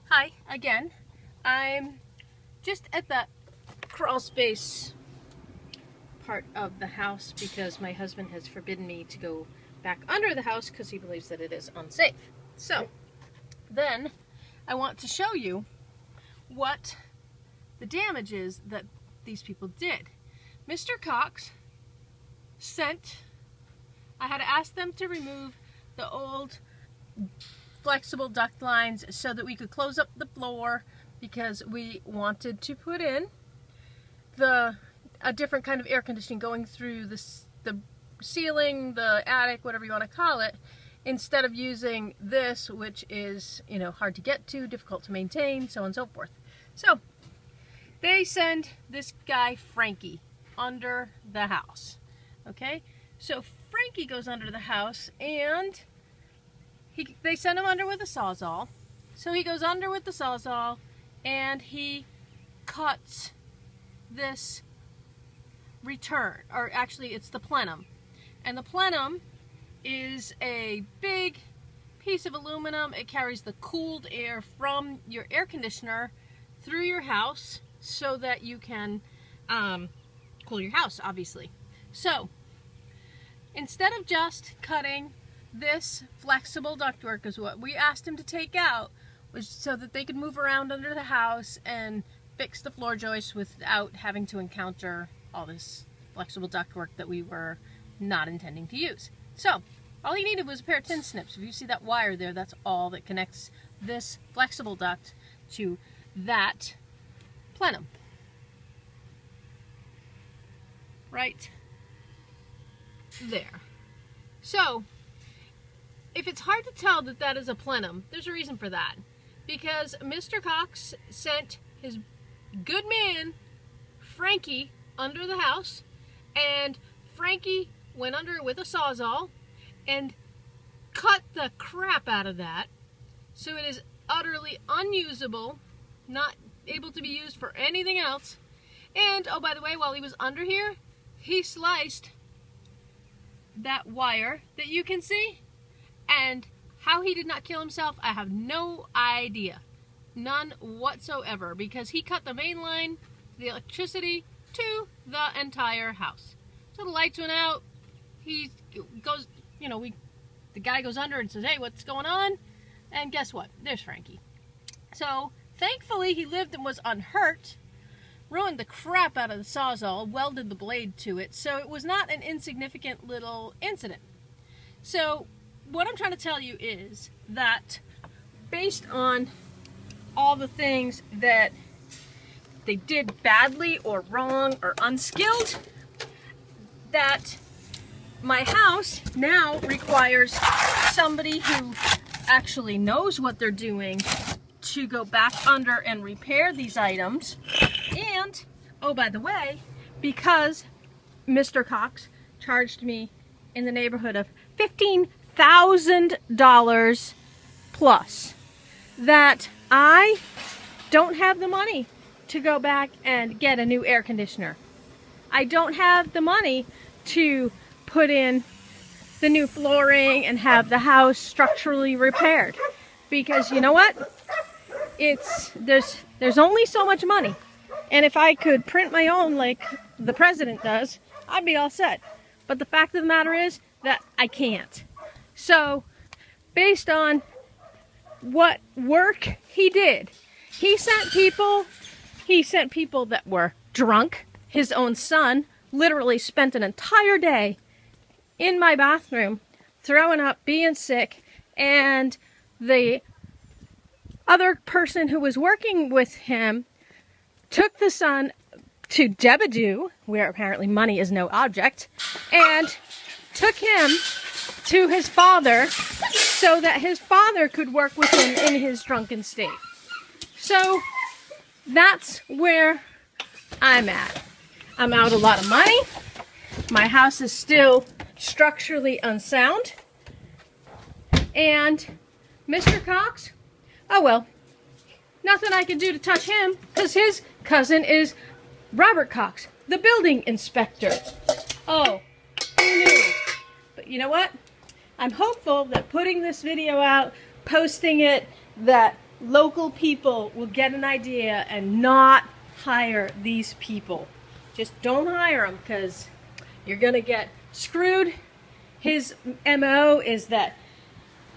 Hi again. I'm just at the crawl space part of the house because my husband has forbidden me to go back under the house because he believes that it is unsafe. So then I want to show you what the damage is that these people did. Mr. Cox I had to ask them to remove the old flexible duct lines so that we could close up the floor because we wanted to put in a different kind of air conditioning going through the ceiling, the attic, whatever you want to call it, instead of using this, which is, you know, hard to get to, difficult to maintain, so on and so forth. So they send this guy Frankie under the house. Okay, so Frankie goes under the house and they send him under with a sawzall. So he goes under with the sawzall and he cuts this return, or actually it's the plenum. And the plenum is a big piece of aluminum. It carries the cooled air from your air conditioner through your house so that you can cool your house, obviously. So instead of just cutting this flexible ductwork, is what we asked him to take out, was so that they could move around under the house and fix the floor joists without having to encounter all this flexible ductwork that we were not intending to use. So all he needed was a pair of tin snips. If you see that wire there, that's all that connects this flexible duct to that plenum. Right there. So if it's hard to tell that that is a plenum, there's a reason for that. Because Mr. Cox sent his good man, Frankie, under the house, and Frankie went under with a sawzall and cut the crap out of that, so it is utterly unusable, not able to be used for anything else. And, oh, by the way, while he was under here, he sliced that wire that you can see, and how he did not kill himself, I have no idea. None whatsoever, because he cut the main line, the electricity, to the entire house. So the lights went out, he goes, you know, the guy goes under and says, hey, what's going on? And guess what? There's Frankie. So thankfully he lived and was unhurt, ruined the crap out of the sawzall, welded the blade to it, so it was not an insignificant little incident. So what I'm trying to tell you is that based on all the things that they did badly or wrong or unskilled, that my house now requires somebody who actually knows what they're doing to go back under and repair these items. And, oh, by the way, because Mr. Cox charged me in the neighborhood of $15,000 plus, that I don't have the money to go back and get a new air conditioner. I don't have the money to put in the new flooring and have the house structurally repaired, because you know what? There's only so much money. And if I could print my own like the president does, I'd be all set. But the fact of the matter is that I can't. So based on what work he did, he sent people that were drunk. His own son literally spent an entire day in my bathroom throwing up, being sick, and the other person who was working with him took the son to Debadoo, where apparently money is no object, and took him to his father so that his father could work with him in his drunken state. So that's where I'm at. I'm out a lot of money. My house is still structurally unsound. And Mr. Cox, oh well, nothing I can do to touch him because his cousin is Robert Cox, the building inspector. Oh, who knew? But you know what? I'm hopeful that putting this video out, posting it, that local people will get an idea and not hire these people. Just don't hire them because you're gonna get screwed. His MO is that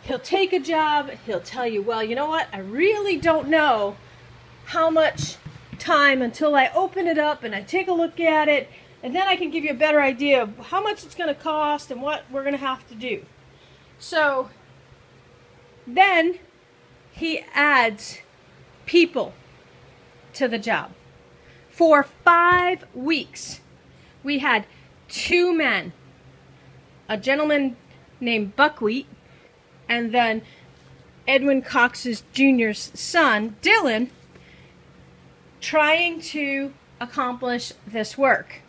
he'll take a job, he'll tell you, well, you know what, I really don't know how much time until I open it up and I take a look at it, and then I can give you a better idea of how much it's going to cost and what we're going to have to do. So then he adds people to the job. For 5 weeks, we had 2 men, a gentleman named Buckwheat, and then Edwin Cox's Jr.'s son, Dylan, trying to accomplish this work.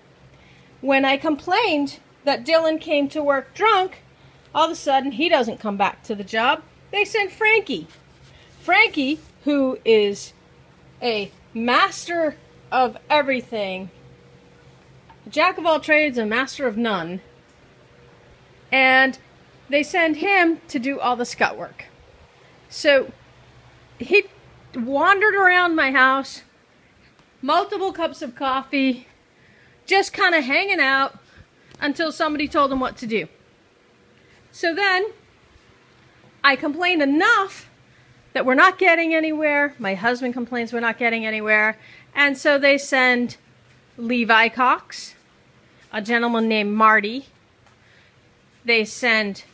When I complained that Dylan came to work drunk, all of a sudden he doesn't come back to the job. They sent Frankie. Frankie, who is a master of everything, a jack of all trades, a master of none, and they send him to do all the scut work. So he wandered around my house, multiple cups of coffee, just kind of hanging out until somebody told him what to do. So then I complained enough that we're not getting anywhere. My husband complains we're not getting anywhere. And so they send Levi Cox, a gentleman named Marty. They send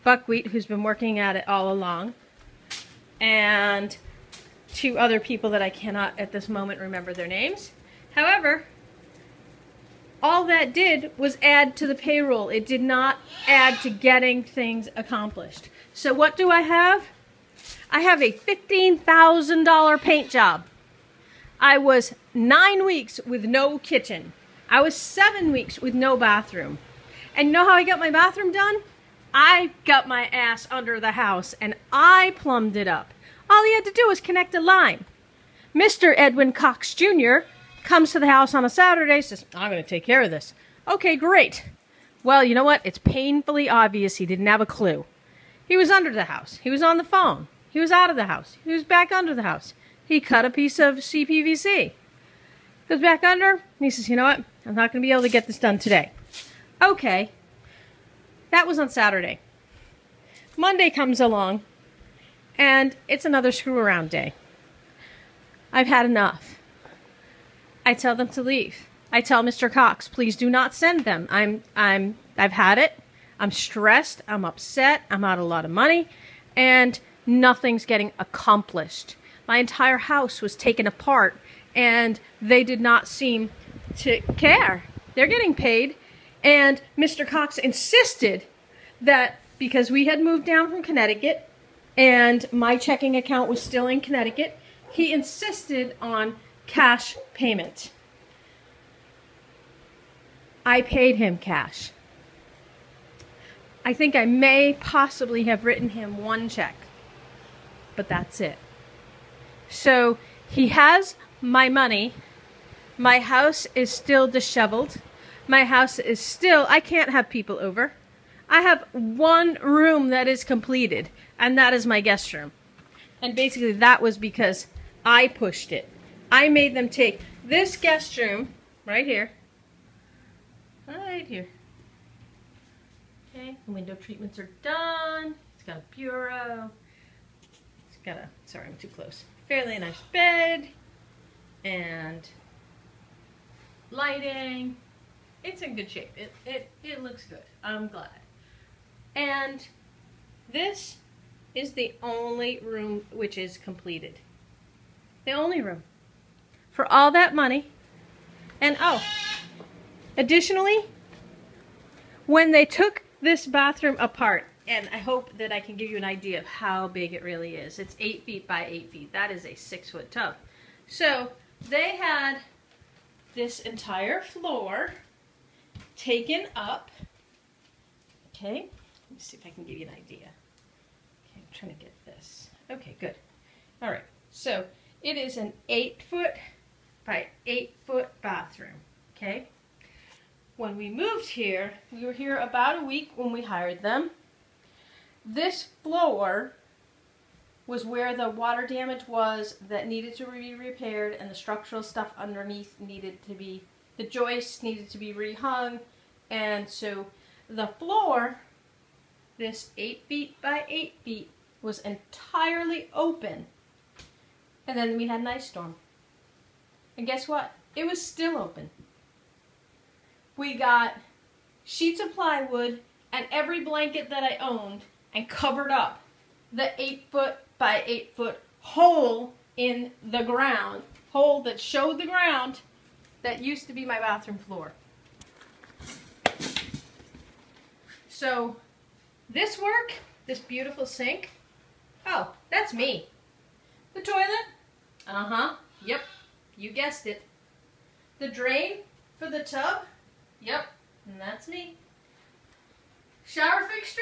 Buckwheat, who's been working at it all along, and 2 other people that I cannot at this moment remember their names. However, all that did was add to the payroll. It did not add to getting things accomplished. So what do I have? I have a $15,000 paint job. I was 9 weeks with no kitchen. I was 7 weeks with no bathroom. And you know how I got my bathroom done? I got my ass under the house and I plumbed it up. All he had to do was connect a line. Mr. Edwin Cox Jr. comes to the house on a Saturday, says, I'm going to take care of this. Okay, great. Well, you know what? It's painfully obvious he didn't have a clue. He was under the house. He was on the phone. He was out of the house. He was back under the house. He cut a piece of CPVC. Goes back under, and he says, you know what? I'm not going to be able to get this done today. Okay. That was on Saturday. Monday comes along, and it's another screw-around day. I've had enough. I tell them to leave. I tell Mr. Cox, please do not send them. I've had it. I'm stressed. I'm upset. I'm out a lot of money, and nothing's getting accomplished. My entire house was taken apart, and they did not seem to care. They're getting paid, and Mr. Cox insisted that because we had moved down from Connecticut, and my checking account was still in Connecticut, he insisted on cash payment. I paid him cash. I think I may possibly have written him 1 check, but that's it. So he has my money. My house is still disheveled. My house is still, I can't have people over. I have 1 room that is completed, and that is my guest room. And basically that was because I pushed it. I made them take this guest room right here. Okay, the window treatments are done. It's got a bureau. It's got a, sorry, I'm too close. Fairly nice bed and lighting. It's in good shape. It looks good. I'm glad. And this is the only room which is completed. The only room. For all that money. And oh, additionally, when they took this bathroom apart, and I hope that I can give you an idea of how big it really is. It's 8 feet by 8 feet. That is a 6-foot tub. So they had this entire floor taken up. Okay, let me see if I can give you an idea. Okay, I'm trying to get this. Okay, good. All right, so it is an 8-foot by 8-foot bathroom. Okay. When we moved here, we were here about a week when we hired them. This floor was where the water damage was that needed to be repaired, and the structural stuff underneath needed to be, the joists needed to be rehung. And so the floor, this 8 feet by 8 feet, was entirely open. And then we had an ice storm. And guess what? It was still open. We got sheets of plywood and every blanket that I owned and covered up the 8 foot by 8 foot hole in the ground, hole that showed the ground that used to be my bathroom floor. So this work, this beautiful sink, oh, that's me. The toilet, yep, you guessed it. The drain for the tub, yep, and that's me. Shower fixture,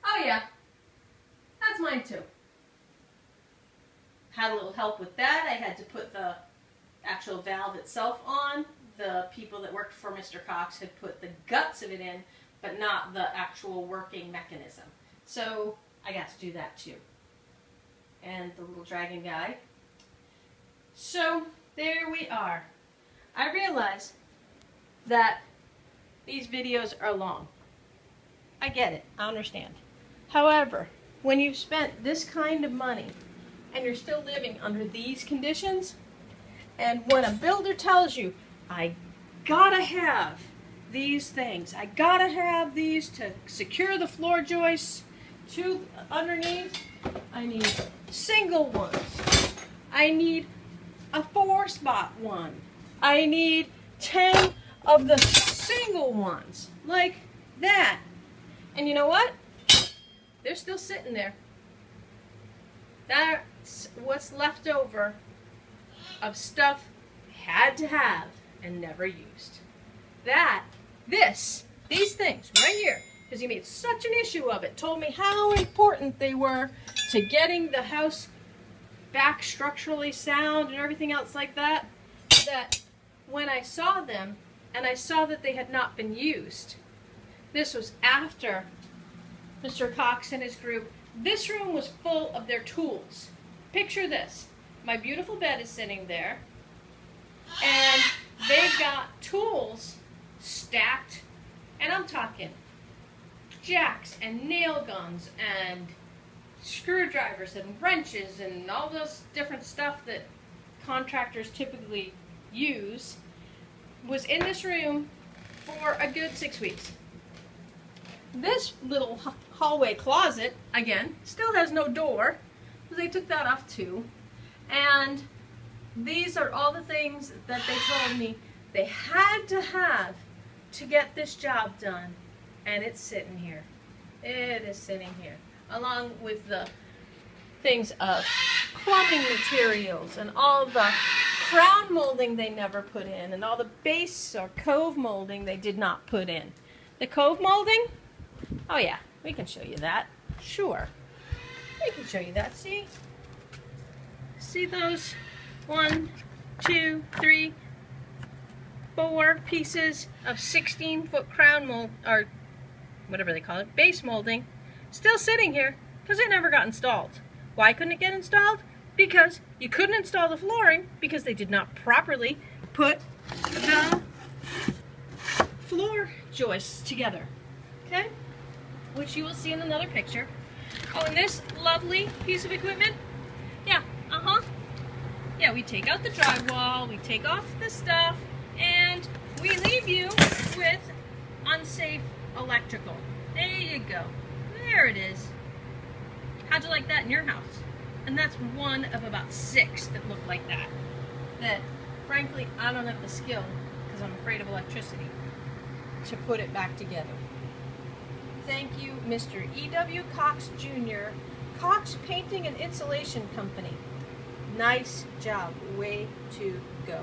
oh yeah, that's mine too. Had a little help with that. I had to put the actual valve itself on. The people that worked for Mr. Cox had put the guts of it in, but not the actual working mechanism. So I got to do that too. And the little dragon guy. So there we are. I realize that these videos are long. I get it. I understand. However, when you've spent this kind of money and you're still living under these conditions, and when a builder tells you, I gotta have these things, I gotta have these to secure the floor joists to underneath, I need single ones, I need a 4-spot one, I need 10 of the single ones, like that. And you know what? They're still sitting there. That's what's left over of stuff had to have and never used. These things right here, because he made such an issue of it, told me how important they were to getting the house back structurally sound and everything else like that, that when I saw them and I saw that they had not been used, this was after Mr. Cox and his group, this room was full of their tools. Picture this. My beautiful bed is sitting there, and they've got tools stacked, and I'm talking jacks and nail guns and screwdrivers and wrenches and all those different stuff that contractors typically use, was in this room for a good 6 weeks. This little hallway closet, again, still has no door, because they took that off too. And these are all the things that they told me they had to have to get this job done. And it's sitting here. It is sitting here. Along with the things of plumbing materials and all the crown molding they never put in, and all the base or cove molding they did not put in. The cove molding, oh yeah, we can show you that. Sure. We can show you that. See? See those 1, 2, 3, 4 pieces of 16-foot crown mold, or whatever they call it, base molding, still sitting here because it never got installed. Why couldn't it get installed? Because you couldn't install the flooring because they did not properly put the floor joists together. Okay? Which you will see in another picture. Oh, and this lovely piece of equipment, yeah, yeah, we take out the drywall, we take off the stuff, and we leave you with unsafe electrical. There you go. There it is. How'd you like that in your house? And that's one of about 6 that look like that. That, frankly, I don't have the skill, because I'm afraid of electricity, to put it back together. Thank you, Mr. E.W. Cox Jr., Cox Painting and Insulation Company. Nice job. Way to go.